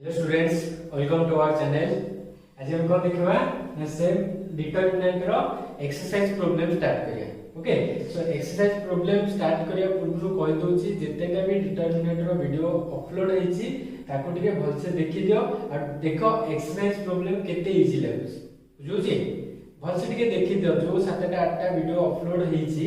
Hello students, welcome to our channel. आज हम कौन देखबा ना सेम डिटरमिनेंट रो एक्सरसाइज प्रॉब्लम स्टार्ट करिया। Okay, so exercise problem start करिया पूर्व कहि दोछि जेतेटा भी डिटरमिनेंट रो वीडियो अपलोड हेछि ताको टिके भल से देखि दियो और देखो एक्सरसाइज प्रॉब्लम केते इजी लागुछि। बुझुछि भल से टिके देखि दियो जो 7टा 8टा वीडियो अपलोड हेछि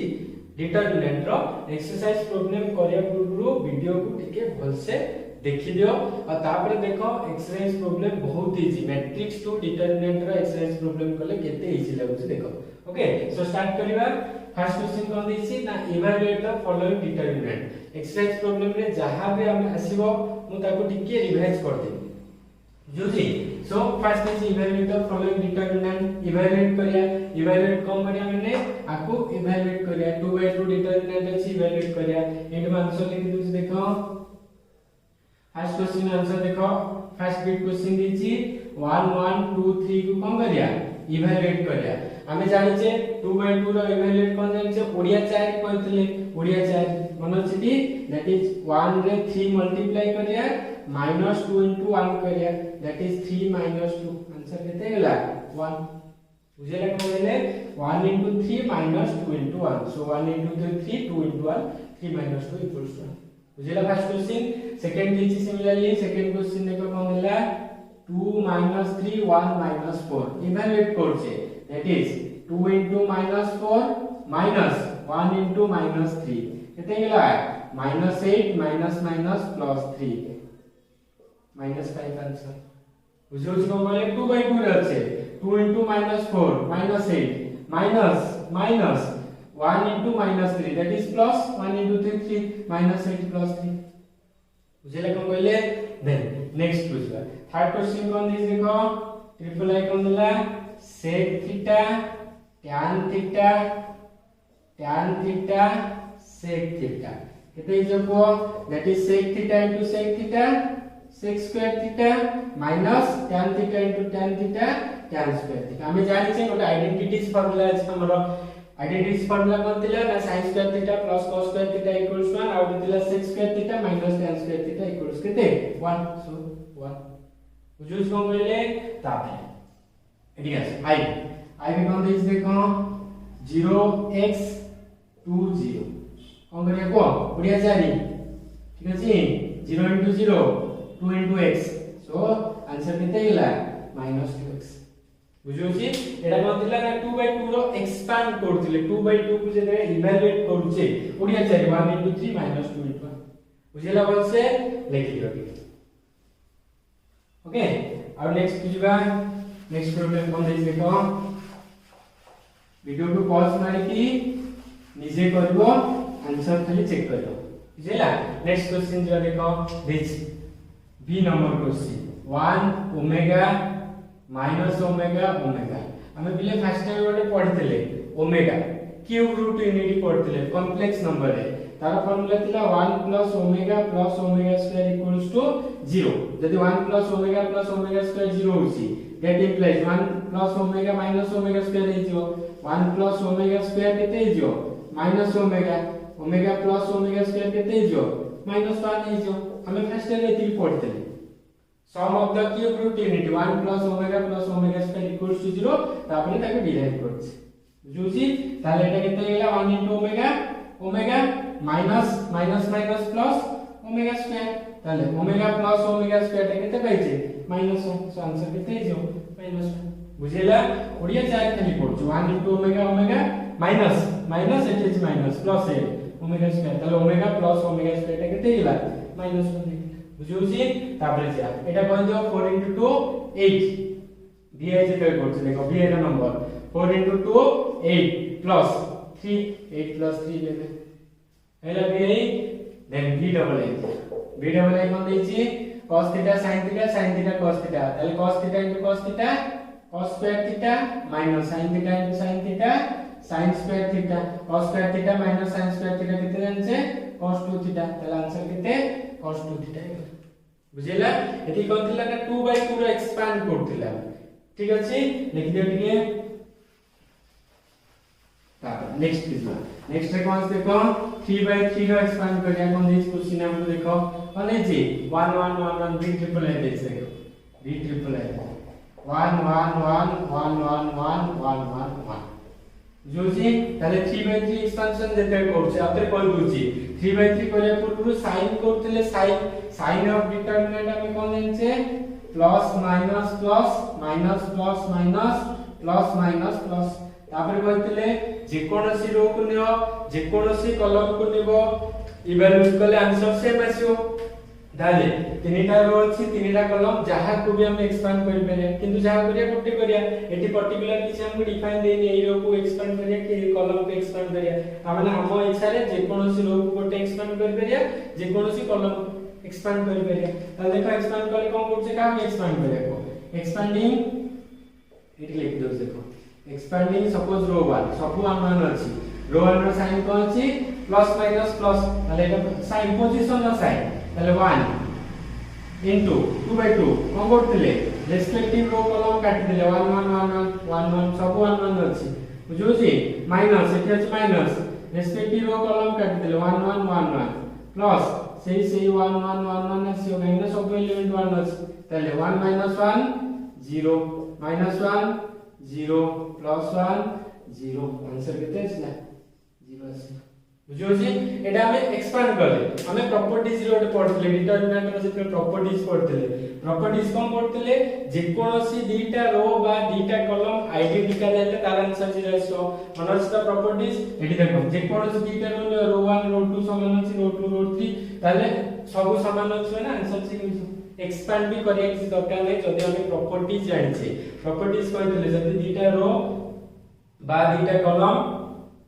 डिटरमिनेंट रो एक्सरसाइज प्रॉब्लम करिया पूर्व वीडियो को टिके भल से देखि दियो और तापर देखो एक्सरसाइज प्रॉब्लम बहुत इजी मैट्रिक्स टू डिटरमिनेंट रो एक्सरसाइज प्रॉब्लम कले केते इजी लागुछि देखो। ओके, सो स्टार्ट करिवा। फर्स्ट क्वेश्चन कोन देछि ना evaluate the following determinant. Exercise problem रे जहां भी हम आसीबो मु ताको टिके रिवाइज कर देबी juicy. So first is evaluate the following determinant. Evaluate करिया, इवैल्यूएट कोन करिया माने आको इवैल्यूएट करिया 2/2 डिटरमिनेंट अछि इवैल्यूएट करिया। एंड आंसर लिखि दोछि देखो। फर्स्ट क्वेश्चन आंसर देखो। फर्स्ट बिट क्वेश्चन दीची 1 1 2 3 को कोन करिया इवैल्यूएट करिया। हमें जानि छे 2/2 रो इवैल्यूएट कोन जानि छे ओडिया 4 कहथिले ओडिया 4 मन छिटी दैट इज 1 रे 3 मल्टीप्लाई करिया -2 * 1 करिया दैट इज 3 - 2 आंसर केते गेला 1। बुझेला कोन गेले 1 * 3 -2 * 1 सो 1 * 3 2 * 1 3 - 2 = 1। बुझेला फर्स्ट क्वेश्चन। सेकंड दीची सिमिलरली सेकंड क्वेश्चन देखो कोन देला 2 - 3 1 - 4 इवैल्यूएट करछे दैट इज 2 * -4 minus 1 * -3 केते गेला -8 -+ 3 -5 आंसर। बुझो छी कोन बोले 2/2 रहछे 2 * -4 -8 minus 1 * -3 that is plus 1 * 3 -8 + 3 बुझेला कोन कहले। देन नेक्स्ट बुझबा थर्ड क्वेश्चन कोन दिस देखो ट्रिपल आई कोन दिला sec theta tan theta sec theta केते जको that is sec theta * sec theta sec square theta minus tan theta * tan theta tan square theta. हमें जानि छै गोटे identities formula छै हमरो आइडेंटिटीज फार्मूला कोन दिला ना sin square theta + cos square theta = 1 out दिला sec square theta - tan square theta = केते 1 सो 1 बुझुस कोन कहले। तापे एडियस आई भी कोन दिस देखो 0x 20 कोन करिया को ओडिया 4 ठीक अछि 0 * 0 2 * x सो आंसर केते गेला -2x बुझो छी। एडा कोन दिला ना 2/2 रो एक्सपांड करथिले 2/2 को जे इवैल्यूएट करूचे ओडिया 4 1 * 3 -2 * 1 बुझेला बोल से लिखि दियो। ओके, और नेक्स्ट बुझबा नेक्स्ट प्रॉब्लम कोन देख देखो वीडियो को पॉज मारि की निजे करबो आंसर खाली चेक करियो बुझेला। नेक्स्ट क्वेश्चन जो देखो this B number question 1 omega minus omega omega हमें बिले फर्स्ट टाइम वाले पढ़ितले ओमेगा क्यूब रूट यूनिट पढ़ितले कॉम्प्लेक्स नंबर है तार फार्मूला थिला 1 + ओमेगा + ओमेगा स्क्वायर = 0 यदि 1 + ओमेगा + ओमेगा स्क्वायर 0 होसी that implies 1 + omega - omega square हेजियो 1 + ओमेगा स्क्वायर केते हेजियो - ओमेगा ओमेगा + ओमेगा स्क्वायर केते हेजियो -1 हेजियो। हमें फर्स्ट टाइम एति पढ़ितले sum of the cube root unit 1 + omega + omega square = 0 तापरे ताके डिराइव करछि बुझुछि। ताले एटा केते गेला 1 * omega omega minus plus omega square ताले ओमेगा + ओमेगा स्क्वायर केते पाइछे -1 सो आंसर केते हिजो -1 बुझेला। ओडिया 4 खाली पढछु 1 * omega omega minus eight is minus plus a omega square ताले ओमेगा + ओमेगा स्क्वायर केते गेला -1 बुझुछि। तापरे जा एटा कहि दियो 4 * 2 8 दिया जे कहि करछ देखो बी एटा नंबर 4 * 2 8 प्लस 3 8 + 3 11 हैला B then B double I कोन दैछि cos theta sin theta cos theta ताले cos theta * cos theta cos square theta minus sin theta * sin theta sin square theta cos square theta minus sin square theta केते जानछे cos 2 theta ताले answer केते cos 2 theta बुझेला। एति कोन थिला ना 2/2 रो expand करथिला ठीक अछि लिख दियो टिके तापर नेक्स्ट दिसला नेक्स्ट रे कोन देखो 3/3 रो एक्सपांड करिया कोन दिस क्वेश्चन हमको देखो कोन है जी 1 1 1 1 3 ट्रिपल है देख देखो d ट्रिपल है 1 1 1 1 1 1 1 1 1 जो जी ताले 3/3 एक्सपांशन जेते करछे आपरे कोन बुझी 3/3 करिया पूर्व साइन करथिले साइन ऑफ डिटरमिनेंट हम कोन जानछे plus minus plus minus plus minus plus minus plus तापर कहथिले जे कोनोसी रो को नियो जे कोनोसी कॉलम को निबो इवैल्यूएट करले आंसर सेम आसीओ दाले तीनटा रो अछि तीनटा कॉलम जहा को भी हम एक्सपांड करि पारे किंतु जहा करिया गोटे करिया एटी पर्टिकुलर किछ हमको डिफाइन देनी ए रो को एक्सपांड करिया कि कॉलम को एक्सपांड करिया तामाने हम इच्छा रे जे कोनोसी रो को गोटे एक्सपांड करि पारिया जे कोनोसी कॉलम एक्सपांड करि पारिया त देखो एक्सपांड करले कोन करछे का एक्सपांड करिया को एक्सपांडिंग एटी लिख दो देखो एक्सपांडिंग सपोज रो 1 सब 1 1 अछि रो 1 रो साइन कोन अछि प्लस माइनस प्लस ताले एटा साइन पोजीशन रो साइन ताले 1 इनटू 2/2 कोन करथिले रेस्पेक्टिव रो कॉलम काटि दिले 1 1 1 1 1 1 सब 1 1 अछि बुझो छी माइनस एटी अछि माइनस रेस्पेक्टिव रो कॉलम काटि दिले 1 1 1 1 प्लस सेही 1 1 1 1 अछि ओगाइना सब एलिमेंट 1 अछि ताले 1 1 0 -1 0 प्लस 1 0 आंसर केते आछला 0 आछला बुझो छी एटा हमें एक्सपांड करले हमें प्रॉपर्टीज रो पढथले डिटरमिनेंट रो जे प्रॉपर्टीज पढथले प्रॉपर्टीज कोन पढथले जे कोनोसी दुईटा रो बा दुईटा कॉलम आइडेंटिकल हेले तार आंसर 0 आछो मनोज द प्रॉपर्टीज एटी देखो जे कोनोसी दुईटा रो 1 रो 2 समान अछि रो 2 रो 3 ताले सब समान अछि ना आंसर 0 एक्सपांड भी करिया किसी दरकार नै जदि हम प्रॉपर्टीज जानि छै प्रॉपर्टीज कहथिले जदि दुईटा रो बा दुईटा कॉलम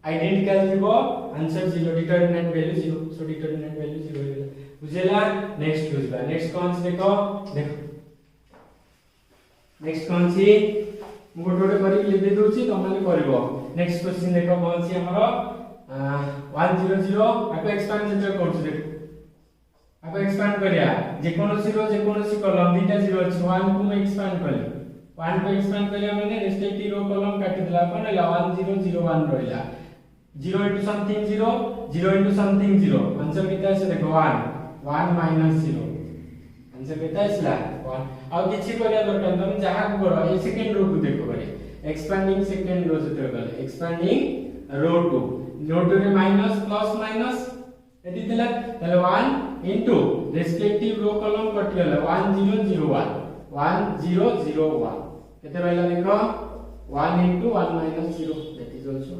आइडेंटिकल थिबो answer 0 determinant value 0 so determinant value 0 होइला बुझेला नेक्स्ट बुझबा नेक्स्ट कोन छै देखो नेक्स्ट कोन छै गोटे गोटे करी लिखि दोछि त माने करबो नेक्स्ट क्वेश्चन देखो कोन छै हमरो 100 आको एक्सपांड जेते करछु देखो आको एक्सपांड करिया जे कोनोसी कॉलम दुईटा 0 अछि 1 को मैं एक्सपांड करले 1 को एक्सपांड करिया माने रेस्पेक्टिव रो कॉलम काटि दिला अपन 1 0 0 1 रहला 0 into something 0 0 into something 0 answer कितना है देखो 1 1 minus 0 आंसर कितना है 1 अब किछि करिया दरकार तुम जहां करो ए सेकंड रो को देखो करे एक्सपांडिंग सेकंड रो जते गले एक्सपांडिंग रो 2 रे माइनस प्लस माइनस एति दिला तले 1 into रेस्पेक्टिव रो कॉलम कटलेला 1 0 0 1 1 0 0 1 केते रहला देखो 1 into 1 minus 0 that is also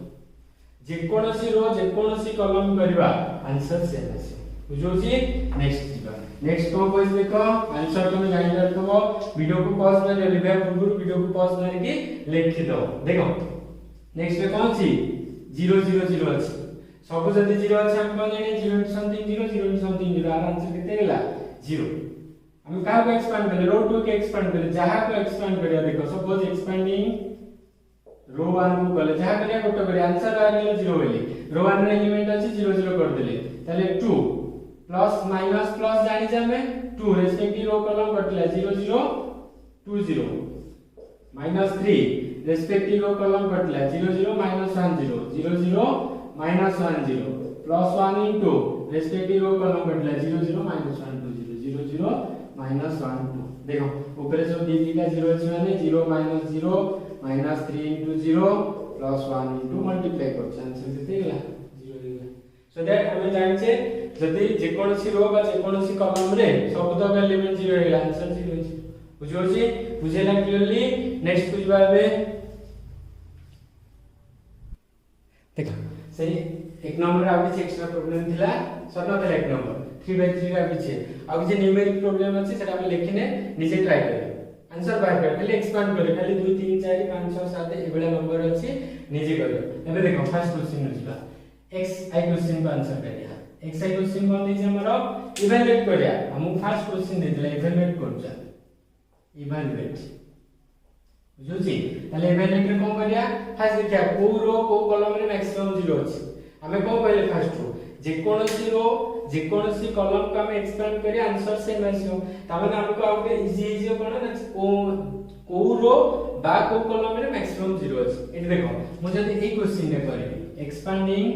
जे कोनोसी रो जे कोनोसी कॉलम करबा आंसर सेम आसी बुझो छी नेक्स्ट दिबा नेक्स्ट को कोइस देखो आंसर तुम जानि रखबो वीडियो को पॉज मारि लेबे पूर्व वीडियो को पॉज मारि के लिखि दो देखो नेक्स्ट में कोन छी 0 0 0 अछि सब जति 0 अछि हम कोन जानि 0 into something 0 0 into something 0 our answer केते गेला 0 हम का को एक्सपांड करले रो 2 के एक्सपांड करले जहां को एक्सपांड करिया देखो सपोज एक्सपांडिंग रो 1 को कले जहा करिया गोटे करिया आंसर आ गेल 0 होली रो 1 रे एलिमेंट अछि 0 0 कर देले ताले 2 प्लस माइनस प्लस जानि जामे 2 रेस्पेक्टिव रो कॉलम कटला 0 0 2 0 माइनस 3 रेस्पेक्टिव रो कॉलम कटला 0 0 minus 1 0 0 0 minus 1 0 plus 1 into respective row column कटला 0 0 माइनस 1 2 0 0 0 माइनस 1 2 देखो ऊपर जो दीदी का 0 अछि माने 0 minus 0 minus 3 into 0 plus 1 into multiply करछ आंसर केते गेला 0 गेला सो दैट हमें जानि छै जदि जे कोनोसी रो बा जे कोनोसी कॉलम रे सब तक एलिमेंट 0 गेला आंसर 0 छै बुझो छी बुझेला क्लियरली नेक्स्ट बुझबा बे देखो सही एक नंबर आ किछ एक्स्ट्रा प्रॉब्लम थिला सनो थिला एक नंबर 3/3 रा किछ आ किछ न्यूमेरिक प्रॉब्लम अछि सेटा हम लिखिने निजे ट्राई करियो आंसर बाय कर खाली एक्सपांड करे खाली 2 3 4 5 6 7 एबेला नंबर अछि निजे करियो एबे देखो फर्स्ट क्वेश्चन नछला x i क्वेश्चन को आंसर करिया x i क्वेश्चन को दिजे हमरो इवैल्यूएट करिया हम फर्स्ट क्वेश्चन देतला इवैल्यूएट करछा इवैल्यूएट बुझो छी ताले इवैल्यूएट रे कोन करिया फर्स्ट देखिया को रो को कॉलम रे मैक्सिमम 0 अछि हमें कोन कहले फर्स्ट रो जे कोनोसी कॉलम का हम एक्सपांड करिया आंसर सेम आसीओ तामे हमको आउटे इजी इजी कोन ना को रो बा को कॉलम रे मैक्सिमम 0 अछि एटी देखो मु जदी ए क्वेश्चन ने करी एक्सपांडिंग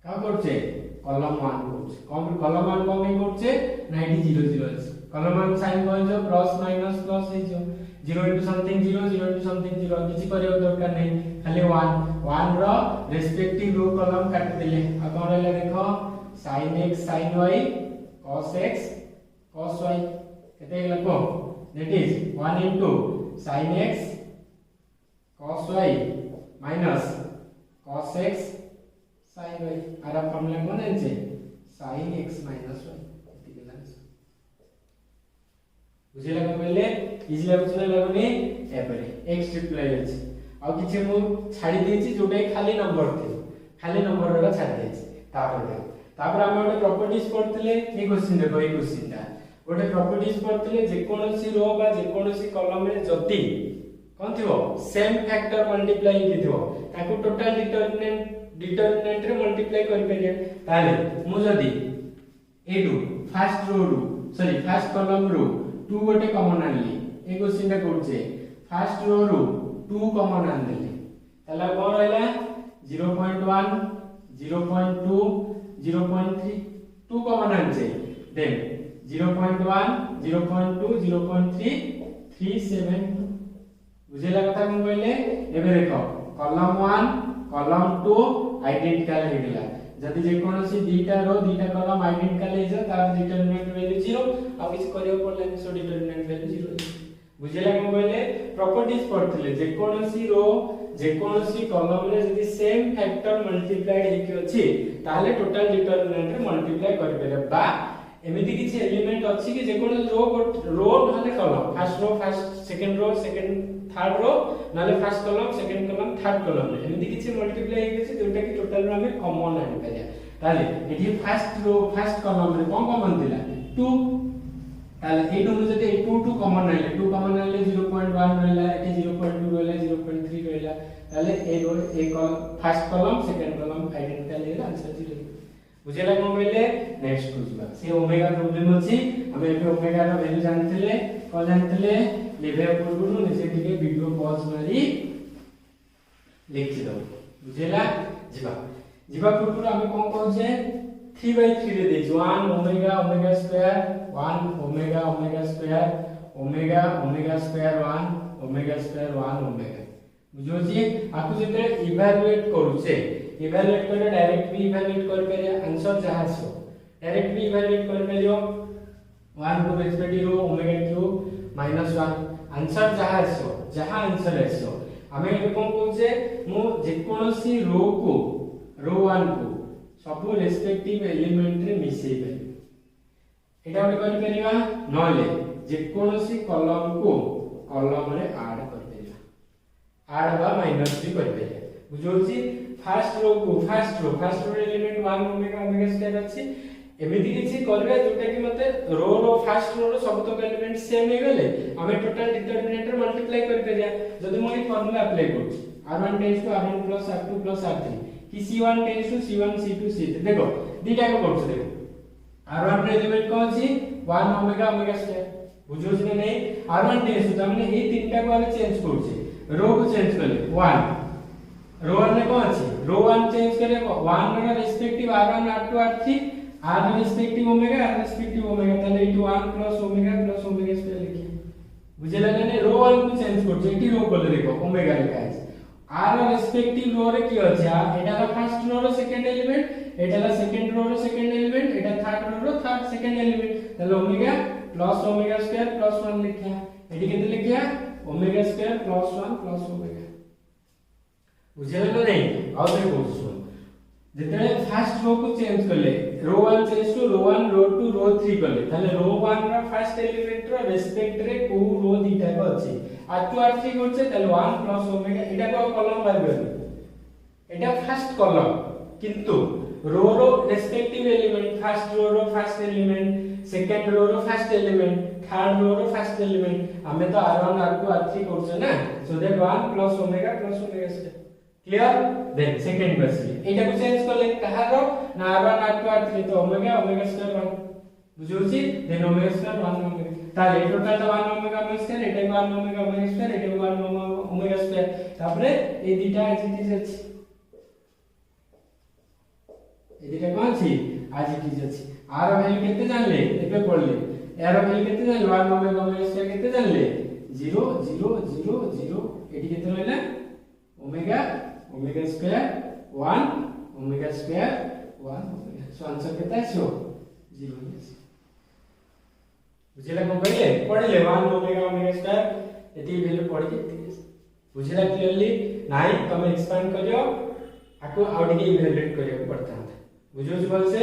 का करछे कॉलम 1 करछे कॉलम 1 को हम करछे 90 0 0 अछि कॉलम 1 साइन को जो प्लस माइनस प्लस हे जो 0 into something 0 0 into something 0 किछि करियो दरकार नै खाली 1 रो रेस्पेक्टिव रो कॉलम काट देले आ कोन रहला देखो sin x sin y cos x cos y केते लगो that is 1 into sin x cos y minus cos x sin y Ara formula कोन है sin x minus y बुझिला को पहले इजी लागुछ ना लागुनी एपरे x ट्रिपल अछि आ किछि मु छाडी देछि जोटे खाली नंबर रा छाडी देछि तापर हम गोटे प्रॉपर्टीज पढतले ए क्वेश्चन देखो ए क्वेश्चन ता गोटे प्रॉपर्टीज पढतले जे कोनोसी रो बा जे कोनोसी कॉलम रे जति कोन थिवो सेम फैक्टर मल्टीप्लाई हिथिवो ताको टोटल डिटरमिनेंट रे मल्टीप्लाई करि परिया ताले मु जदी ए2 फर्स्ट कॉलम रो 2 गोटे कॉमन आनली ए क्वेश्चन ता करछे फर्स्ट रो रो 2 कॉमन आनली तला कोन रहला 0.1 0.2 0.3 2 कॉमन आनछे देन 0.1 0.2 0.3 372 बुझेला कथा कोन कहले एबे देखो कॉलम 1 कॉलम 2 आइडेंटिकल हेगला जदि जे कोनोसी दीटा रो दीटा कॉलम आइडेंटिकल हे जा तार डिटरमिनेंट वैल्यू 0 आ किछ करियो पड़ले सो डिटरमिनेंट वैल्यू 0 बुझेला कोन कहले प्रॉपर्टीज पढ़थिले जे कोनोसी रो जे कोनोसी कॉलम रे जदि सेम फैक्टर मल्टीप्लाइड हेकि अछि ताले टोटल डिटरमिनेंट रे मल्टीप्लाई करि पेरे बा एमिति किछ एलिमेंट अछि कि जे कोन रो नले column first row first second row second third row नले first column second column third column एमिति किछ मल्टीप्लाई हेकि अछि जोटा कि टोटल रो हमें कॉमन आनि परिया ताले एठी फर्स्ट रो फर्स्ट कॉलम रे कोन कॉमन दिला 2 ताले ए 2 जदि 2 कॉमन आइले 2 कॉमन आइले 0.1 रहला एठी 0.2 रहला 0.3 रहला ताले ए रो ए column first column second column identical हेला आंसर 0 बुझेला कोन कहले नेक्स्ट को जिबा से ओमेगा प्रॉब्लम अछि हम एबे ओमेगा रो वैल्यू जानथिले कोन जानथिले लेबे पूर्वनु निसे टिके वीडियो पॉज मारी लिखि दो बुझेला जिबा पूर्वनु हम कोन कहछे 3/3 रे देछ 1 omega omega square 1 omega omega square omega omega square 1 omega square 1 omega बुझोछि आकु जेते इवैल्यूएट करूछे इवैल्यूएट करे डायरेक्ट भी इवैल्यूएट कर परिया आंसर जहा छो डायरेक्ट भी इवैल्यूएट कर परियो 1 को रेस्पेक्टिव रो ओमेगा क्यूब -1 आंसर जहा छो जहा आंसर आछो हमें ए कोन कहूचे मु जे कोनोसी रो 1 को सब रेस्पेक्टिव एलिमेंट रे मिसै परि एटा हम कर परिया नले जे कोनोसी कॉलम को कॉलम रे ऐड कर परिया ऐड बा माइनस भी कर परिया बुझोछि first row element 1 omega omega square अछि एमिति किछि करबे जोटा कि मते रो फर्स्ट रो सब तो एलिमेंट सेम हे गेले हमें टोटल डिटरमिनेंट रे मल्टीप्लाई कर परिया जदि मो ई फार्मूला अप्लाई करू r1 tends to r1 plus r2 plus r3 कि c1 tends to c1 c2 c3 देखो दीटा को करछ देखो r1 रे एलिमेंट कोन अछि 1 ओमेगा ओमेगा स्क्वायर बुझोछि ने नै r1 टेंड्स टू हमने ए तीनटा को हम चेंज करछे रो को चेंज करले 1 रो 1 ने कोन अछि रो 1 चेंज करे 1 row respective r1 r2 r3 r respective omega ताले इटू 1 प्लस ओमेगा स्क्वायर लिखिए बुझेला ने रो 1 को चेंज करछे एटी रो को देखो ओमेगा लिखा है r रेस्पेक्टिव रो रे की अछि एटा ला first row row second element एटा ला second row row second element एटा third row row third second element ताले omega plus omega square plus 1 लिखिया एटी केते लिखिया omega square plus 1 plus omega बुझेला तो नहीं और देखो सुन जितने फर्स्ट रो को चेंज करले रो 1 चेंज टू रो 1 रो 2 रो 3 करले ताले रो 1 रा फर्स्ट एलिमेंट रो रेस्पेक्ट रे को रो दीटा को अछि r2 r3 करछे ताले 1 प्लस ओमेगा एटा को कॉलम बारबे एटा फर्स्ट कॉलम किंतु row respective element first row first element second row first element third row first element हमें तो r1 r2 r3 करछे ना so that 1 plus omega square clear then second question एटा को change करले कहारो ना r1 r2 r3 तो ओमेगा स्क्वायर 1 बुझोछि देन ओमेगा स्क्वायर 1 ओमेगा ताले टोटल 1 ओमेगा स्क्वायर एटा 1 ओमेगा स्क्वायर एटा 1 ओमेगा स्क्वायर तापरे ए दिटा एज इट इज अछि ए दिटा कोन छी आज इट इज अछि आर वैल्यू केते जानले एबे पढले एरो वैल्यू केते जानले 1 ओमेगा स्क्वायर केते जानले 0 0 0 0 एटी केते रहला omega square 1 omega square 1 omega so answer केते आछो 0 आछो बुझिला कोन कहले पढले 1 ओमेगा स्क्वायर एटी वैल्यू पढि के बुझिला क्लियरली नाही तमे एक्सपांड करियो आको आउट के इवैल्यूएट करियो पड़ता बुझियो बोल से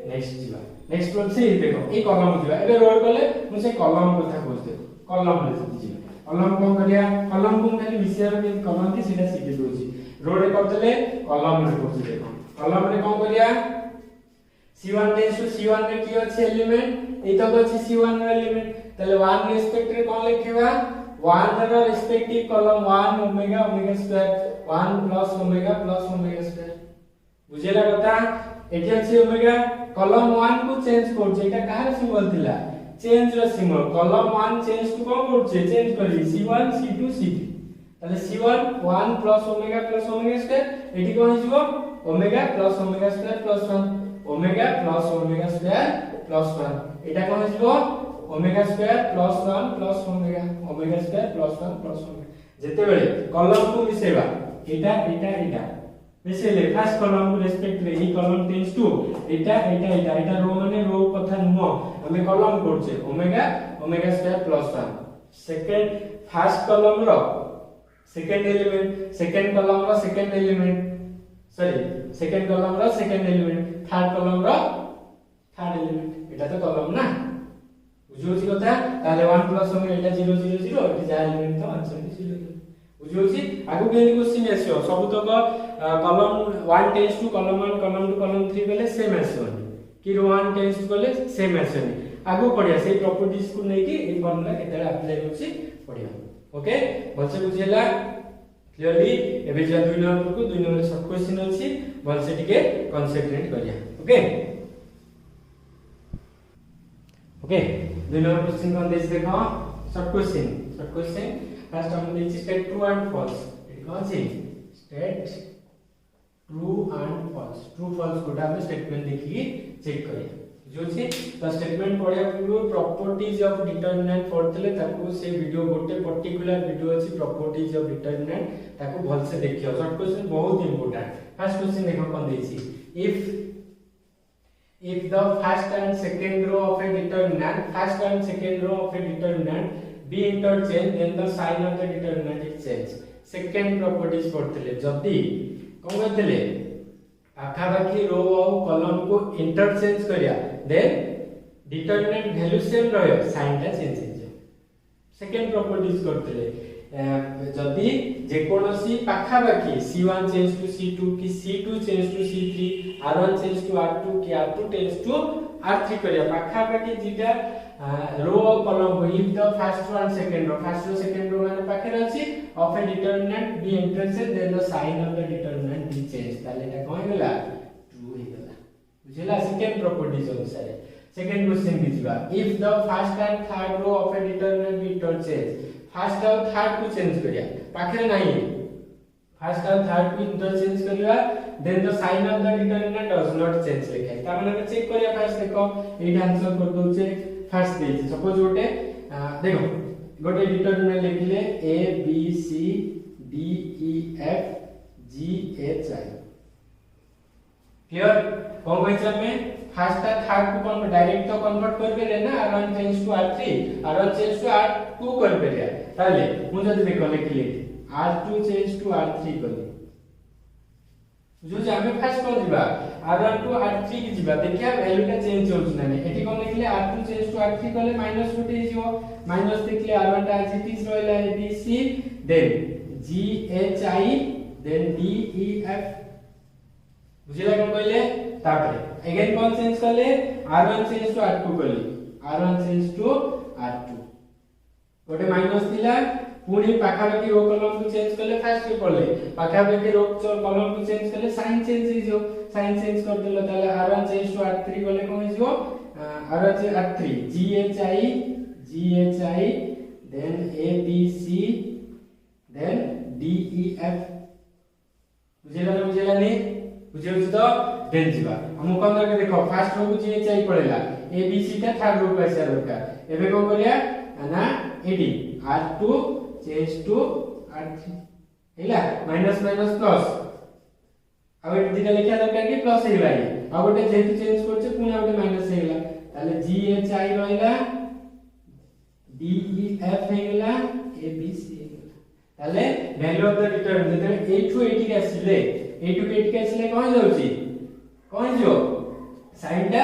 नेक्स्ट जीवा नेक्स्ट बोल से देखो ए कॉलम जीवा एबे रोड करले मु से कॉलम कथा बोलते कॉलम ले जीवा कॉलम कोन करिया कॉलम को खाली विषय के कॉलम थी सीधा सीधे दोजी रोड करतले कॉलम रे करते देखो कॉलम रे कोन करिया C1 टेंस टू C1 रे की अछि एलिमेंट ए तो अछि C1 रे एलिमेंट तले 1 रेस्पेक्ट रे कोन लिखिबा 1 row respective column 1 omega square 1 plus omega square बुझेला कथा एठी अछि ओमेगा कॉलम 1 को चेंज करछ एटा कहार सिंबल थिला change row symbol column 1 change to कोन करछ चेंज करी C1 C2 C3 ताले C1 1 प्लस ओमेगा स्क्वायर एठी कोन हिजो omega square plus 1 omega square plus 1 एटा कोन हिजो omega square plus 1 plus omega square plus 1 plus omega जेते बेले कॉलम को मिसेबा एटा मिसेले फर्स्ट कॉलम को रेस्पेक्ट रे ई कॉलम टेंस टू एटा रो माने रो कथा नुहो हमें कॉलम करछे omega square plus 1 second first column रो सेकंड एलिमेंट सेकंड कॉलम रो second element sorry second column रो सेकंड एलिमेंट थर्ड कॉलम रो थर्ड एलिमेंट एटा तो कॉलम ना बुझोछि कथा ताले 1 प्लस ओमेगा एटा 0 0 0 एटा जा एलिमेंट तो आंसर 0 बुझोछि आगु के क्वेश्चन आसियो सब तक column 1 tends to column 1 column 2 column 3 बेले सेम आसियोनी कि रो 1 टेंस टू बेले सेम आसियोनी आगु पढिया से प्रॉपर्टीज को नै कि इन फॉर्मूला केते अप्लाई होछि पढिया ओके बच्चे बुझियला क्लियरली एबे जे 2 नंबर को 2 नंबर सब क्वेश्चन अछि बल्से टिके कंसंट्रेट करिया ओके ओके 2 नंबर क्वेश्चन कोन देछ देखो सब क्वेश्चन फर्स्ट हम देछ state true and false it कोन छी स्टेट ट्रू एंड फॉल्स कोटा हम स्टेटमेंट देखि चेक करिया जो छी तो स्टेटमेंट पढिया पूर्व प्रॉपर्टीज ऑफ डिटरमिनेंट पढतले ताको से वीडियो गोटे पर्टिकुलर वीडियो अछि प्रॉपर्टीज ऑफ डिटरमिनेंट ताको भल से देखियो शॉर्ट क्वेश्चन बहुत इंपोर्टेंट फर्स्ट क्वेश्चन देखो कोन देछि if the first and second row of a determinant be interchanged then the sign of the determinant is changed second properties पढतले जदी कोन करतले आखा बाकी रो और कॉलम को इंटरचेंज करिया देन डिटरमिनेंट वैल्यू सेम रहयो साइन टा चेंज हो जाय सेकंड प्रॉपर्टीज करतले जदी जे कोनोसी पाखा बाकी C1 चेंज टू C2 कि C2 change to C3 R1 change to R2 कि R2 चेंज टू R3 करिया पाखा बाकी जिटा रो और कॉलम को if the first row and second row माने पाखे रहछि of a determinant be interchange then the sign of the determinant be change ताले एटा कोन गेला ट्रू हे गेला बुझिला सेकंड प्रॉपर्टीज अनुसार सेकंड क्वेश्चन की जिबा if the first and third row of a determinant be interchange first और थर्ड को चेंज करिया पाखे नहीं फर्स्ट और थर्ड को इंटरचेंज करिया then the sign of the determinant does not change लिखा ता माने चेक करिया फर्स्ट देखो एटा आंसर कर दोचे फर्स्ट दे सपोज गोटे देखो गोटे डिटरमिनेंट लिखले a b c d e f g h i clear कोन कहै छै हमें फर्स्ट और थर्ड को कौन डायरेक्ट तो कन्वर्ट कर बेरे ना r1 change to r3 r1 change to r2 कर बेरे ताले मु जदी देखो लिखली r2 चेंज टू r3 कली जो जे हमें फर्स्ट कोन दिबा r1 टू r3 की दिबा देखिया वैल्यू का चेंज होछ ना एठी कोन लिखले r2 चेंज टू r3 कले माइनस होते हिजो माइनस देखले r1 टा as it is रहला a b c then g h i then d e f बुझिला कोन कहले तापरे अगेन कोन चेंज करले r1 चेंज टू r2 करली r1 चेंज टू r2 गोटे माइनस दिला पुनी पाखाबाकी रो कॉलम को चेंज करले फर्स्ट पे पड़ले पाखाबाकी रो कॉलम को चेंज करले साइन चेंज हिजो साइन चेंज कर देलो ताले r1 चेंज टू r3 गले कोन हिजो r1 से r3 g h i GHI then ABC then DEF बुझेला नहीं बुझेउ तो देन जीवा हम कोन दरके देखो फर्स्ट रो को GHI पड़ेला ABC ता थर्ड रो पैसा दरकार एबे कोन करिया ना AD R2 change to R3 हेला माइनस माइनस प्लस अब एट दिटा लिखा दरकार कि प्लस हेला अब गोटे जेतु चेंज करछे पुनी आ गोटे माइनस हेला ताले GHI रहला DEF हेला ABC ताले वैल्यू ऑफ द डिटरमिनेंट जते a टू 80 के आसीले a टू 80 के आसीले कोन जाउची कोन जो साइन टा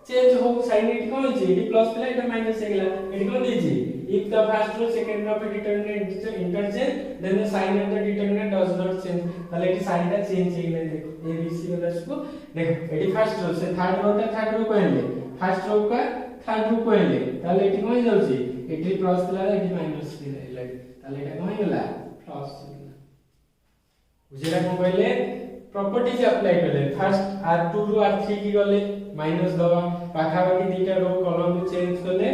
चेंज हो साइन 80 कोन छी 80 प्लस प्लस एटा माइनस हेला 80 कोन देजी if the first row second row of a determinant interchange then the sign of the determinant does not change ताले एटी साइन टा चेंज हेला देखो ABC वाला इसको देखो एटी फर्स्ट रो से थर्ड रो ता थर्ड रो कहले फर्स्ट रो का थर्ड रो कहले ताले एटी कोन जाउची 80 प्लस प्लस एटी माइनस हेला ताले एटा कोन होला प्लस बुझेला कोन कहले प्रॉपर्टीज अप्लाई करले फर्स्ट R2 रो R3 की गले माइनस दवा पाखा बाकी दीटा रो कॉलम में चेंज करले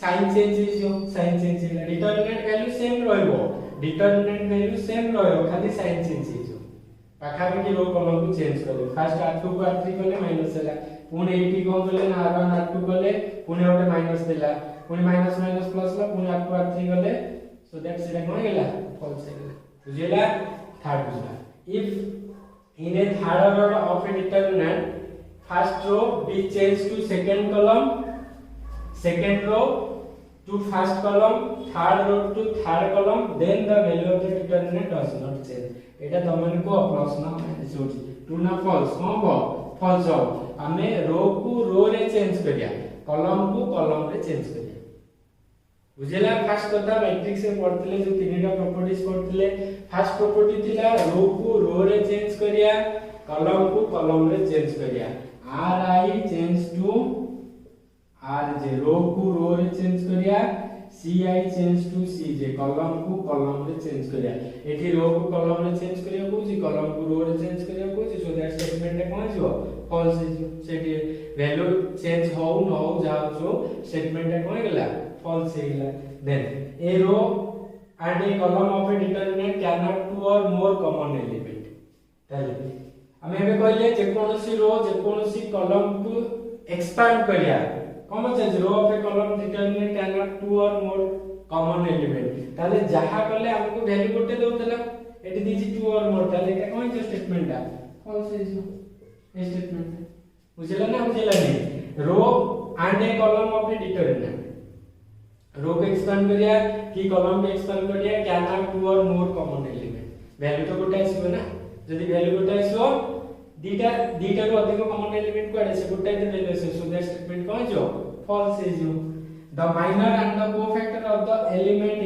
साइन चेंज हो साइन चेंज होला डिटरमिनेंट वैल्यू सेम रहइबो डिटरमिनेंट वैल्यू सेम रहइबो खाली साइन चेंज हो पाखा बाकी रो कॉलम को चेंज करले फर्स्ट R2 को R3 करले माइनस होला पुणे 80 को करले ना R1 R2 करले पुणे ओटे माइनस देला पुणे माइनस माइनस प्लस ला पुणे R2 R3 करले so that is कोन गेला फॉल्स गेला बुझेला थर्ड बुझला if in a third order of a determinant first row be changed to second column second row to first column third row to third column then the value of the determinant does not change eta तमन को प्रश्न सोची true ना false हो false हो हमें रो को row रे change करिया कॉलम को कॉलम रे चेंज करिया बुझेला फर्स्ट कथा मैट्रिक्स से पढ़तले जो तीनटा प्रॉपर्टीज पढ़तले फर्स्ट प्रॉपर्टी थिला रो को रो रे चेंज करिया कॉलम को कॉलम रे चेंज करिया RI change to RJ row को रो रे चेंज करिया CI change to CJ column को कॉलम रे चेंज करिया एठी रो को कॉलम रे चेंज करिया कोची कॉलम को रो रे चेंज करिया कोची सो दैट स्टेटमेंट रे कोन जो फॉल्स जो सेठी वैल्यू चेंज हो न हो जाओ जो स्टेटमेंट रे कोन गेला false Hella then a row and a column of a determinant cannot two or more common element ताले हम एबे कहले जे कोनोसी रो जे कोनोसी कॉलम को एक्सपांड करिया कम change row of a column determinant cannot two or more common element ताले जहा कहले हमको वैल्यू गोटे दोतला एटी दीजी two or more ताले एटा कोन जे स्टेटमेंट है false है जो ए स्टेटमेंट बुझला ना बुझला नहीं row and a column of a determinant row को एक्सपांड करिया कि कॉलम को एक्सपांड करिया cannot two or more common element value तो गोटे आसीबो ना जदी वैल्यू गोटे आसीबो दीटा रो अधिक कॉमन एलिमेंट को आसे गोटे दे वैल्यू आसे सो दैट स्टेटमेंट कोन जो फॉल्स इज जो the minor and the cofactor of the element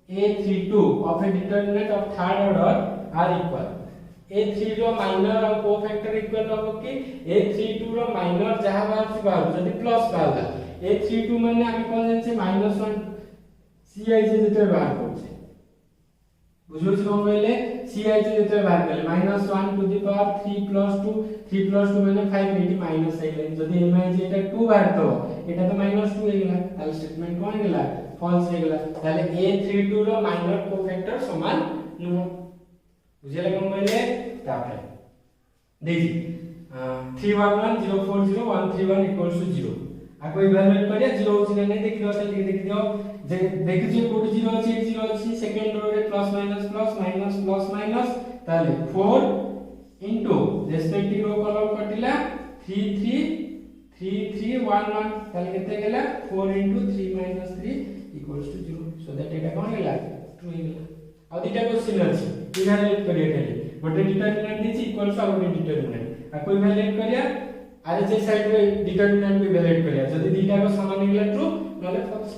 A32 of a determinant of third order are equal A3 रो माइनर और कोफैक्टर इक्वल रहबो कि A32 रो माइनर जहां बाहर जदी प्लस बाहरला A32 माने हम कोन जानि -1 CI जेते बाहर करछे बुझो छी कोन कहले CI जेते बाहर करले -1 टू द पावर 3 + 2 3 + 2 माने 5 एटी माइनस आइले जदी MI जेटा 2 बाहर तो एटा तो -2 हेगला ताले स्टेटमेंट कोन हेगला फॉल्स हेगला ताले A32 रो माइनर कोफैक्टर समान नुह बुझेला कोन कहले तापर देखि 311040131 0 आको इवैल्यूएट करिया 0 होची नै देखि दियो ताले देखि दियो जे देखि जे कोड 0 अछि 0 अछि सेकंड रो रे प्लस माइनस ताले 4 इनटू रेस्पेक्टिव रो कॉलम कटिला 3 3 3 3 1 1 ताले केते गेला 4 इनटू 3 - 3 = 0 सो दैट एटा कोन गेला ट्रू गेला आ दिटा क्वेश्चन अछि इवैल्यूएट करिया खाली गोटे डिटरमिनेंट दिछि इक्वल्स आ गोटे डिटरमिनेंट आको इवैल्यूएट करिया आरे जे साइड रे डिटरमिनेंट को इवैल्यूएट करिया जदी दीटा को समान निकला ट्रू नले फॉल्स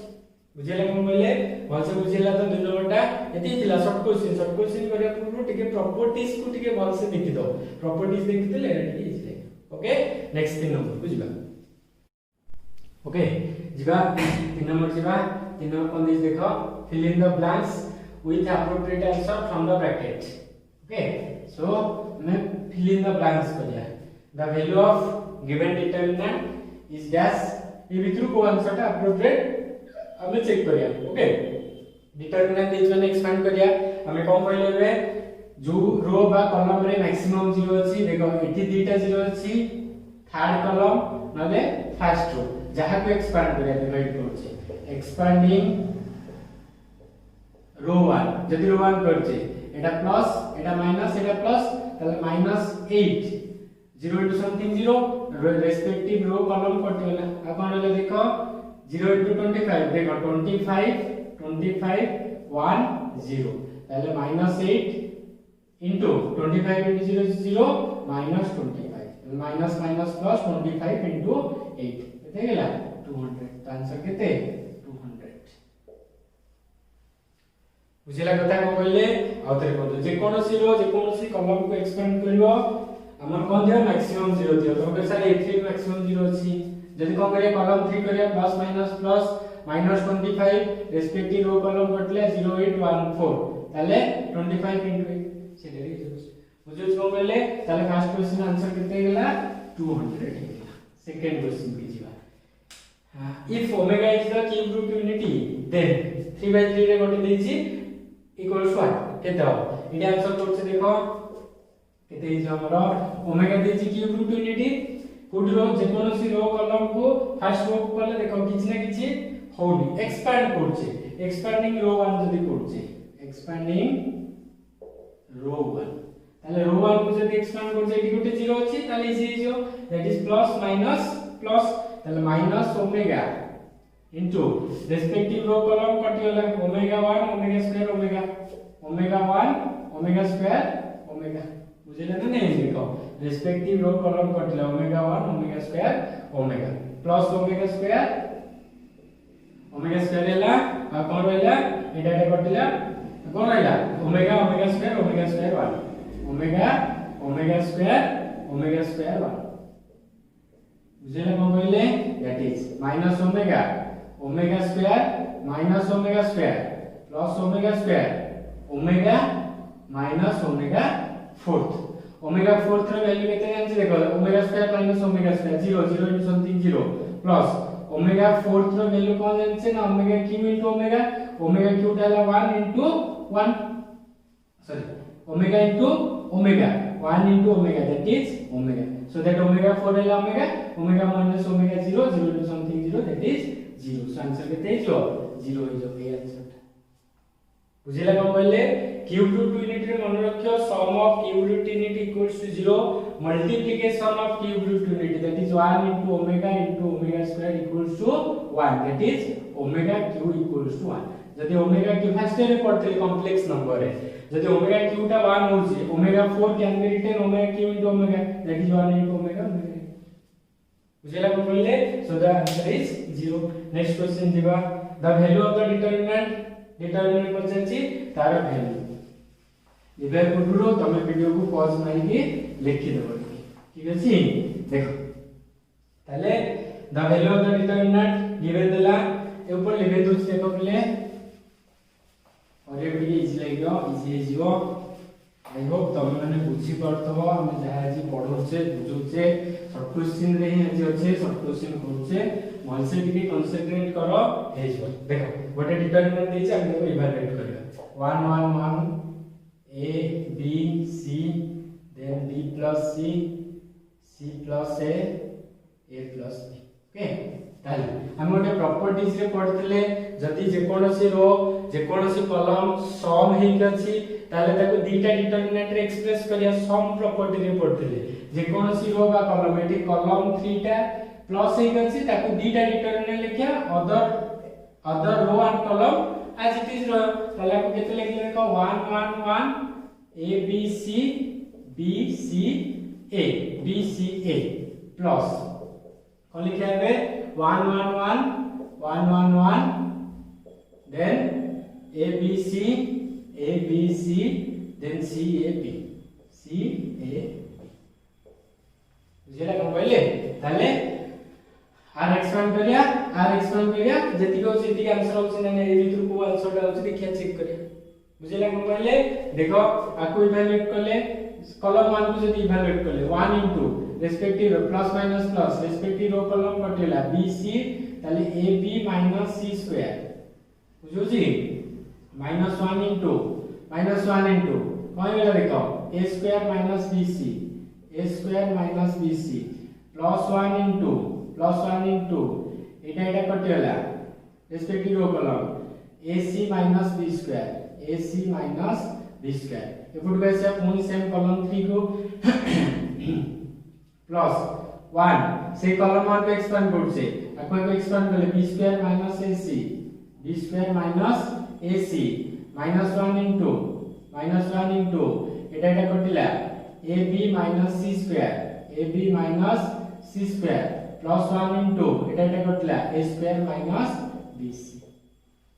बुझेला कोन कहले भलसे बुझेला तो दुनो बटा एती थिला शॉर्ट क्वेश्चन करिया पूर्व टिके प्रॉपर्टीज को टिके भलसे देखि दो प्रॉपर्टीज देखि देले ready is okay next 3 number बुझबा ओके जिबा 3 नंबर जिबा 3 नंबर कोन दिस देखो fill in the blanks with appropriate answer from the bracket okay so मैं fill in the blanks करिया the value of given determinant is dash ए भितर को answer appropriate हमें check करिया okay determinant is one expand करिया हमें कोन कहले बे जो रो बा कॉलम रे मैक्सिमम 0 अछि देखो एठी दीटा 0 अछि थर्ड कॉलम नले फर्स्ट रो जहा को एक्सपेंड करिया डिवाइड करछे एक्सपेंडिंग रो 1 जदि रो 1 करछे एटा प्लस एटा माइनस एटा प्लस ताले -8 0 into something 0 respective row column कटिला आ कोन ले देखो 0 into 25 देखो 25 25 1 0 ताले -8 into 25 into 0 is 0 minus 25 minus minus plus 25 into 8 केते गेला 200 तो आंसर केते 200 बुझिला कथा को कहले आउतरे कहतो जे कोनोसी रो जे कोनोसी कॉलम को एक्सपेंड करबो हमर कोन दियो मैक्सिमम 0 दियो तो के सारे a3 मैक्सिमम 0 अछि जदि कोन करिया कॉलम 3 करिया plus minus 25 respective row column कटले 0814 ताले 25 into 8 से डेरी बुझो को कहले ताले फर्स्ट क्वेश्चन आंसर केते गेला 200 गेला सेकंड क्वेश्चन की जीवा if omega is the cube root unity then 3/3 रे गोटे देछि इक्वल टू व्हाट केते हो इडी आंसर करछ देखो केते इज हमरो ओमेगा देछि क्यूब रूट यूनिटी कोड रो जे कोनोसी रो कॉलम को फर्स्ट रो कोले देखो किछ ना किछ होनी एक्सपेंड करछे एक्सपेंडिंग रो 1 जदी करछे एक्सपेंडिंग रो 1 ताले रो 1 को जदी एक्सपेंड करछे एटी गोटे 0 अछि ताले इजी इजो that is plus minus plus ताले minus omega into respective row column कटियोला omega 1 omega square omega omega 1 omega square omega बुझिला ना नहीं देखो रेस्पेक्टिव रो कॉलम कटिला omega 1 omega square omega plus omega square एला आ कोन रहला एटा कटिला कोन रहला omega omega square 1 omega square 1 बुझिला कोन कहले that is minus omega square minus omega square plus omega square omega minus omega fourth omega fourth रे वैल्यू केते जानछि देखो omega square minus omega square 0 0 into something 0 plus omega fourth रो value कोन जानछि ना omega cube into omega cube डाला 1 into 1 sorry omega into omega 1 into omega that is omega so that omega 4 is omega minus omega 0 0 into something 0 that is 0 so answer kete jo 0 is okay answer बुझिला कोन कहले cube root unit रे मन रखियो sum of cube root unit equals to 0 multiplication of cube root unit that is 1 into omega square equals to 1 that is omega cube equals to 1 जदि omega cube first ray पढ़ते complex number रे जदि omega cube टा 1 होची omega 4 can be written omega cube into omega that is 1 into omega बुझिला कोन कहले so the answer is 0 next question दिबा the value of the determinant पछछि तार वैल्यू लिबर पूर्व तमे वीडियो को पॉज मारि के लिखि देबो ठीक अछि देखो ताले the value of the determinant given देला ए ऊपर लिखे दोछ देखो पहले और ये वीडियो इजी लागो इजी जीवो आई होप तमे माने बुझी परतबो हम जहा जी पढोचे बुझुचे शॉर्ट क्वेश्चन रे ही जे अछि शॉर्ट क्वेश्चन करूचे मनसे टिके कंसंट्रेट करो हे जो देखो गोटे डिटरमिनेंट देछि हम देखो इवैल्यूएट करबा 1 1 1 a b c then b plus c plus a plus b okay ताले हम गोटे प्रॉपर्टीज रे पढतले जदी जे कोनोसी रो जे कोनोसी कॉलम सम हेक अछि ताले ताको दीटा डिटरमिनेंट रे एक्सप्रेस करिया सम प्रॉपर्टी रे पढतले जे कोनोसी रो बा कॉलम एटी कॉलम 3 टा प्लस हेक अछि ताको दीटा डिटरमिनेंट लिखिया other row and column as it is row ताले को केते लिखले देखो 1 1 1 a b c a b c a plus कौन लिखा है 1 1 1 1 1 1 then a b c then c a b बुझिला कोन कहले ताले आर एक्सपेंड करिया जतिको सिटी आंसर होछि ना ए भीतर को आंसर होछि देखिया चेक करिया बुझिला कोन कहले देखो आको इवैल्यूएट करले कॉलम 1 को जदी इवैल्यूएट करले 1 into respective plus minus plus respective row column कटिला BC ताले AB माइनस C स्क्वायर बुझो जी -1 इनटू कोन वेला देखो A square minus BC A square minus BC plus 1 into एटा कटिला respective row column AC minus B square एपुट वैसे पुनी सेम कॉलम 3 को प्लस 1 से कॉलम 1 को एक्सपेंड करछे ako को एक्सपेंड करले B square minus AC -1 into एटा कटिला AB minus C square plus 1 into एटा कटिला A स्क्वायर माइनस BC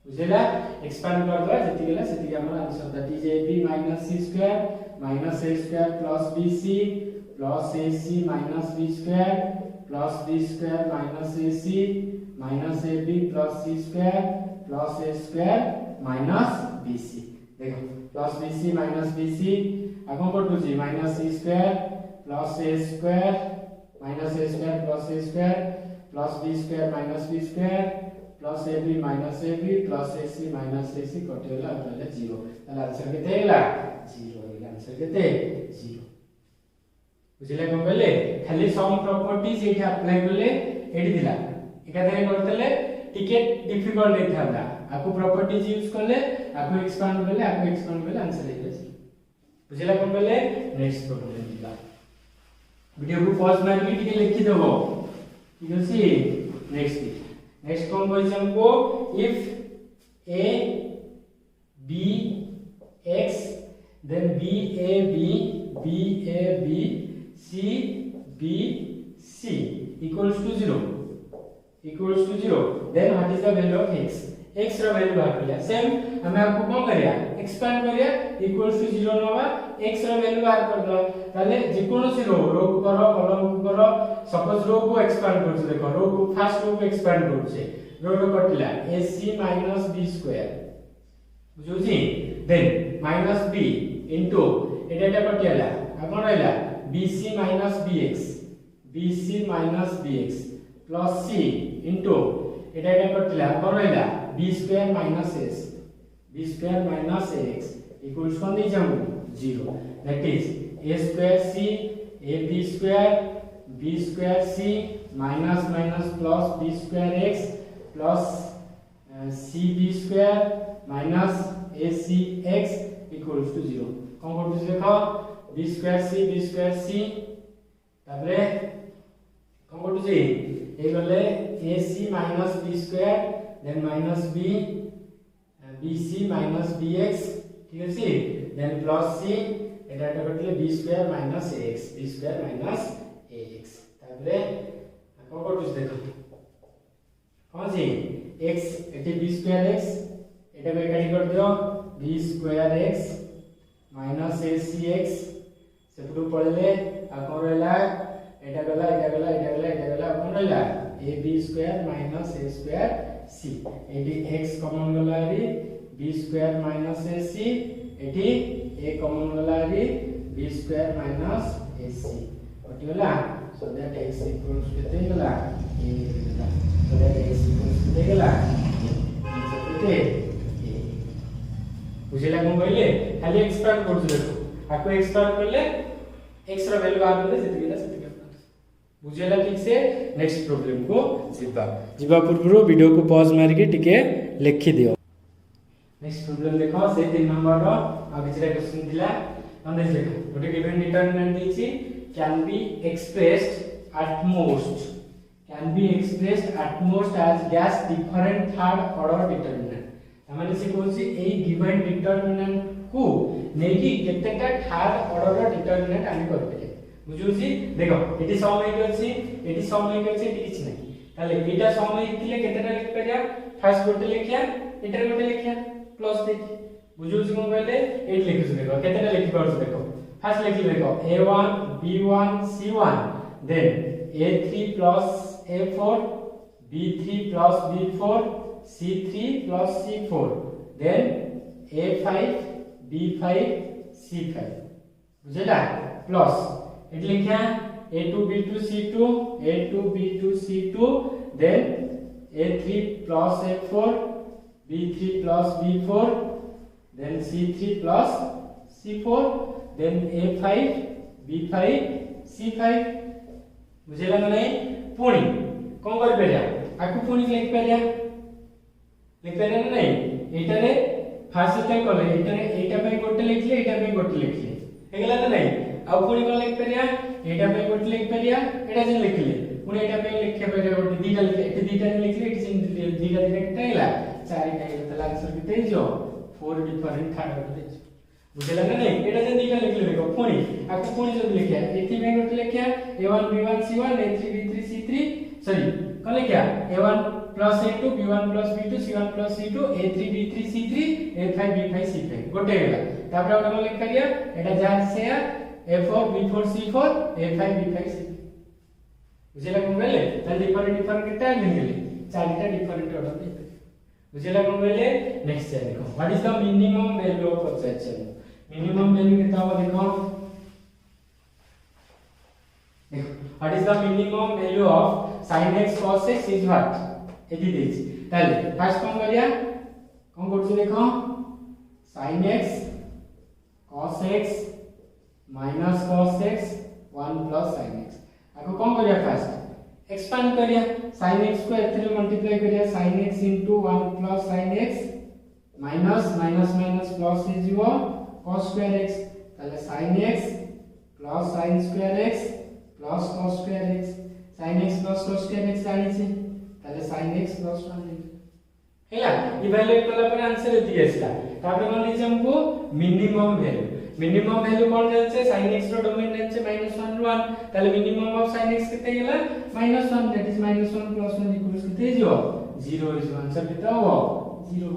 बुझेला एक्सपेंड कर दो जति गेला सेति हमर answer that is AB minus C square minus A square plus BC plus AC minus B square plus B square minus AC minus AB plus C square plus A square minus BC देखो plus BC minus BC आगो कटु जी minus C square plus A square minus A square plus A square plus B square minus B square plus AB minus AB plus AC minus AC कटिला पहले 0 ताला answer केते हैला 0 हैला answer केते 0 बुझिले कोन कहले खाली सम प्रॉपर्टीज एठी अप्लाई करले एठी दिला एकाधरे करतले टिके डिफिकल्ट देखाला आको प्रॉपर्टीज यूज करले आको एक्सपांड करले आंसर हैला 0 बुझिले कोन कहले नेक्स्ट प्रॉब्लम दिला वीडियो को पॉज मार के टिके लिखि देबो ठीक अछि नेक्स्ट कौन क्वेश्चन हमको if a b x then b a b c b c equals to 0 then what is the value of x रो वैल्यू बाहर लिया सेम हमें आपको कौन करिया एक्सपेंड करिया इक्वल्स टू 0 नवा x रो वैल्यू बाहर कर दो ताले जेकोनोसी रो को करो कॉलम को करो सपोज रो को एक्सपेंड करछ देखो रो को फर्स्ट रो को एक्सपेंड करछे रो कटिला AC माइनस B स्क्वायर बुझो जी देन माइनस B इनटू एटा कटिला आ कोन रहला BC minus BX plus C into एटा कटिला कोन रहला B square minus AX equals कोन दी जाऊ 0 that is A square C AB square B square C minus plus B square X plus CB square minus ACX equals to 0 कोन करछ देखो B स्क्वायर C ताबरे कोन करछ जी ए गले AC minus B square then minus BC minus BX ठीक है सी then plus C एटा कटले B square minus AX ताबरे को कटुस देखो हां जी x एटी B स्क्वायर x एटा को एकाडी कर दियो B square x minus ACX सेपटू पड़ले आ कोन रहला एटा गला कोन रहला AB square minus A square C एटी x कॉमन गलारी B स्क्वायर माइनस AC एटी a कॉमन गलारी B स्क्वायर माइनस AC कटिला सो दैट x इक्वल्स केते गला a गला सो दैट x इक्वल्स केते गला आंसर केते बुझिला कोन कहले खाली एक्सपांड करछ देखो आको एक्सपांड करले x रो वैल्यू बाहर करले सेति गेला बुझेला ठीक से नेक्स्ट प्रॉब्लम को जीवा पूर्व वीडियो को पॉज मार के टिके लिखि दियो नेक्स्ट प्रॉब्लम देखो से 3 नंबर रो आ बिचरा क्वेश्चन दिला हम देख देखो गोटे गिवन डिटरमिनेंट दिछि can be expressed at most as guess different third order determinant माने से कोछि ए गिवन डिटरमिनेंट को नेकी केतेटा थर्ड ऑर्डर डिटरमिनेंट आनी करते बुझुसी देखो एटी समय अछि एटी किछ नै ताले एटा समय इतिले केतेटा लिख परिया फर्स्ट गोटे लिखिया एटा गोटे लिखिया प्लस देखि बुझुसी कोन कहले 8 लिखिस देखो केतेटा लिखि परछ देखो फर्स्ट लिखि देखो A1 B1 C1 then A3 plus A4 B3 plus B4 C3 plus C4 then A5 B5 C5 बुझेला प्लस एटी लिखिया a2 b2 c2 a2 b2 c2 then a3 plus a4 b3 plus b4 then c3 plus c4 then a5 b5 c5 बुझेला ना नहीं पुणी कोन कर परिया आकु पुणी लिख परिया ना नहीं एटा रे फर्स्ट टाइम कोले एटा रे एटा पे गोटे लिखले एटा पे गोटे लिखले हेगला ना नहीं आ पुणी कोन लिख परिया एटा पे गोटे लिख परिया एटा जे लिखले पुणी एटा पे लिख परिया गोटे दीटा लिखले एटा दीटा लिखले एटा जे दीटा करेक्ट हैला चारि टाइम तला आंसर केते जो 4 डिफरेंट खाडा केते बुझेला ना नहीं एटा जे दीटा लिखले देखो पुणी आकु पुणी जो लिखया एथि में गोटे लिखया a1 b1 c1 a3 b3 c3 sorry कोन लिखया a1 plus a2 b1 plus b2 c1 plus c2 a3 b3 c3 a5 b5 c5 गोटे हैला तापर ओटा को लिख करिया एटा जा से a4 b4 c4 a5 b5 c5 बुझेला कोन बेले त डिफरेंट केटा लिखले चारटा डिफरेंट ऑर्डर दे बुझेला कोन बेले नेक्स्ट है देखो what is the minimum value of exchange minimum value कितना होगा देखो what is the minimum value of sin x cos x is what एटी देछि ताले फर्स्ट कोन करिया कोन करछु देखो sin x cos x minus cos x 1 plus sin x आको कोन करिया फर्स्ट एक्सपांड करिया sin x को एथरे मल्टीप्लाई करिया sin x 1 plus sin x minus minus minus plus is your cos square x ताले sin x plus sin square x plus cos square x sin x plus cos square x जानि छी ताले sin x plus 1 हैला evaluate करला पर answer एति आसला तापर मन लिछ हमको मिनिमम वैल्यू कोन जाचे sin x रो डोमेन जाचे -1 1 ताले मिनिमम ऑफ sin x केते गेला -1 दैट इज -1 plus 1 इक्वल्स केते जो 0 इज आंसर केते हो 0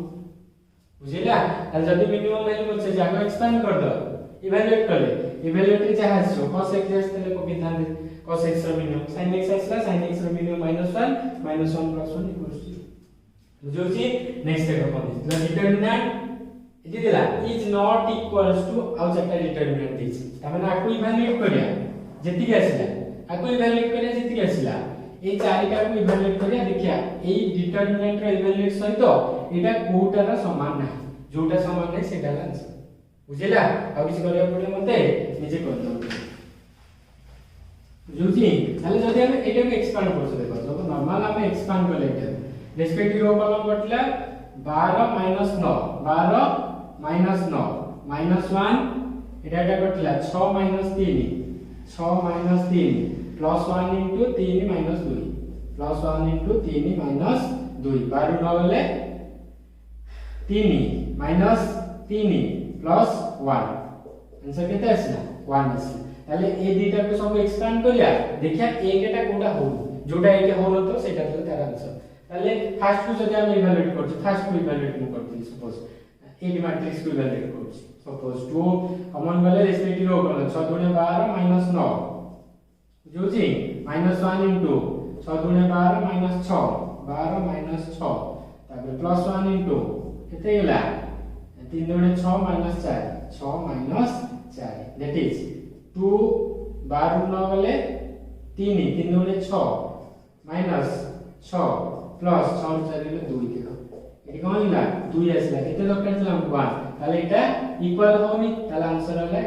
बुझिला ताले जदी मिनिमम वैल्यू बचे जाको एक्सपांड कर दो इवैल्यूएट करले चाहे छो cos x जस तले को कितना cos x रो मिनिमम sin x आसला sin x रो मिनिमम -1 plus 1 इक्वल्स 0 बुझोछि नेक्स्ट देखो कोन द डिटरमिनेंट इति देला इज नॉट इक्वल्स टू आउ चटा डिटरमिनेंट दिस तमने आकु इवैल्यूएट करिया जेति आसिला आकु इवैल्यूएट करिया जेति आसिला ए चारिटा को इवैल्यूएट करिया देखिया ए डिटरमिनेंट रो इवैल्यूएट सहित एटा कोटार समान नाही जोटा समान नाही सेटा आंसर बुझिला आ किछ करिया पड़े मते निजे कर दो बुझुछि ताले जदी हम एटा को एक्सपांड करछो देखो जब नॉर्मल हम एक्सपांड करले एटा रेस्पेक्टिव रो कॉलम कटला 12 - 9 12 - 9 -1 एटा कटला 6 - 3 6 - 3 plus 1 into 3 minus 2 plus 1 into 3 minus 2 बारु न गले 3 minus 3 plus 1 आंसर केते आसला 1 आसला ताले ए दीटा को सब एक्सपांड करिया देखिया ए केटा कोडा हो जोटा ए के हो न तो सेटा तो तार आंसर ताले फर्स्ट को जदी हम इवैल्यूएट करछ फर्स्ट को इवैल्यूएट न करथि सपोज ए मैट्रिक्स को इवैल्यूएट करछ सपोज 2 कॉमन गले रेस्पेक्टिव रो करल 6 * 12 - 9 जोजी -1 into 6 * 12 - 6 12 - 6 तापर +1 into केते गेला 3 * 6 - 4 6 - 4 दैट इज 2 12 न गले 3 3 * 6 -6 प्लस 6 * 4 गेले 2 देखो एटी कोन हिला 2 आसला केते दरकार छला 1 ताले एटा इक्वल होनी ताले आंसर होला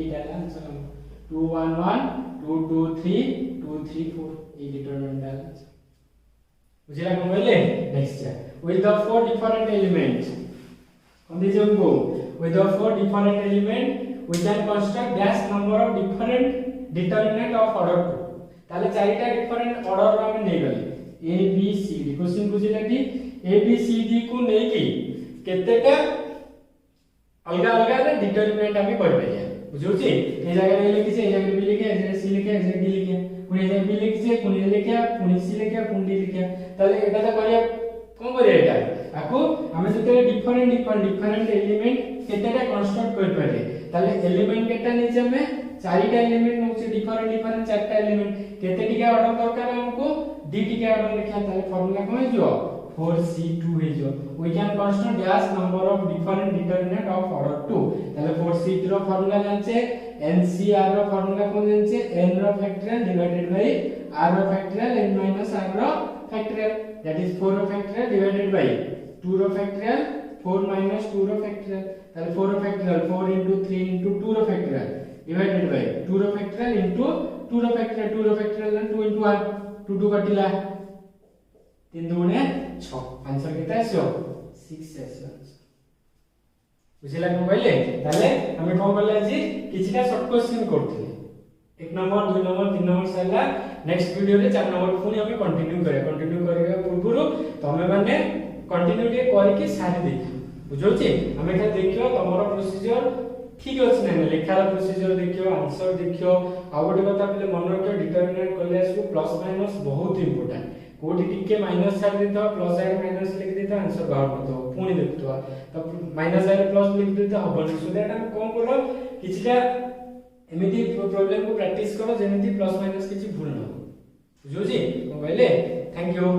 एटा आंसर 2 1 1 2 2 3 2 3 4 ए डिटरमिनेंट आंसर बुझिला कोन बोले नेक्स्ट है with the four different elements cone they Jango with the four different element we can construct dash number of different determinant of order 2 ताले चारिटा डिफरेंट ऑर्डर रो हम नै गले A B C D question बुझिला कि A B C D को नै कि केतेटा अलग अलग रे डिटरमिनेंट हम कर परिया बुझुछि ए जगह ए लिखि छै ए जगह बी लिखे ए जगह सी लिखे ए जगह डी लिखे पुनी ए जगह बी लिखि छै पुनी ए लिखे पुनी सी लिखे पुनी डी लिखे ताले एटा त करिया कोन करिया एटा आको हम जते डिफरेंट एलिमेंट केतेटा कंस्ट्रक्ट कर पारे ताले एलिमेंट केटा नै छै हमें चारिटा एलिमेंट नउछि डिफरेंट चारटा एलिमेंट केते टिका ऑर्डर दरकार हमको डी टिका ऑर्डर लिखा ताले फार्मूला कोन जो 4c2 हे जो we can consider dash number of different determinant of order 2 তাহলে 4c2 रो फार्मूला जानछे ncr रो फार्मूला कोन जानछे n रो फैक्टोरियल डिवाइडेड बाय r रो फैक्टोरियल n minus r रो फैक्टोरियल that is 4 रो फैक्टोरियल डिवाइडेड बाय 2 रो फैक्टोरियल 4 minus 2 रो फैक्टोरियल ताहले 4 रो फैक्टोरियल 4 into 3 into 2 रो फैक्टोरियल डिवाइडेड बाय 2 रो फैक्टोरियल into 2 रो फैक्टोरियल 2 into 1 2 2 कटिला 3 2 ने 6 आंसर केते आसो 6 आसो बुझिला कोन कहले ताले हमें कोन करले जी किछिटा शॉर्ट क्वेश्चन करथिले 1 नंबर 2 नंबर 3 नंबर सला नेक्स्ट वीडियो रे 4 नंबर पुनी हमें कंटिन्यू करबा पूर्वरु तमे माने कंटिन्यू के करके सारी देखि बुझौछि हमें खाली देखियो तमरो प्रोसीजर ठीक अछि नै लेखार प्रोसीजर देखियो आंसर देखियो आ गोटे कथा पले मन रखियो डिटरमिनेंट कले आसु प्लस माइनस बहुत इंपोर्टेंट कोठी टिके माइनस छाड़ देतो प्लस आर माइनस लिख देतो आंसर बाहर करतो पुनी देखतो तो माइनस आर प्लस लिख देतो हबनी सो दैट हम कोन करो किछटा एमिति प्रॉब्लम को प्रैक्टिस करो जेमिति प्लस माइनस किछि भूल न बुझौछि को कहले थैंक यू।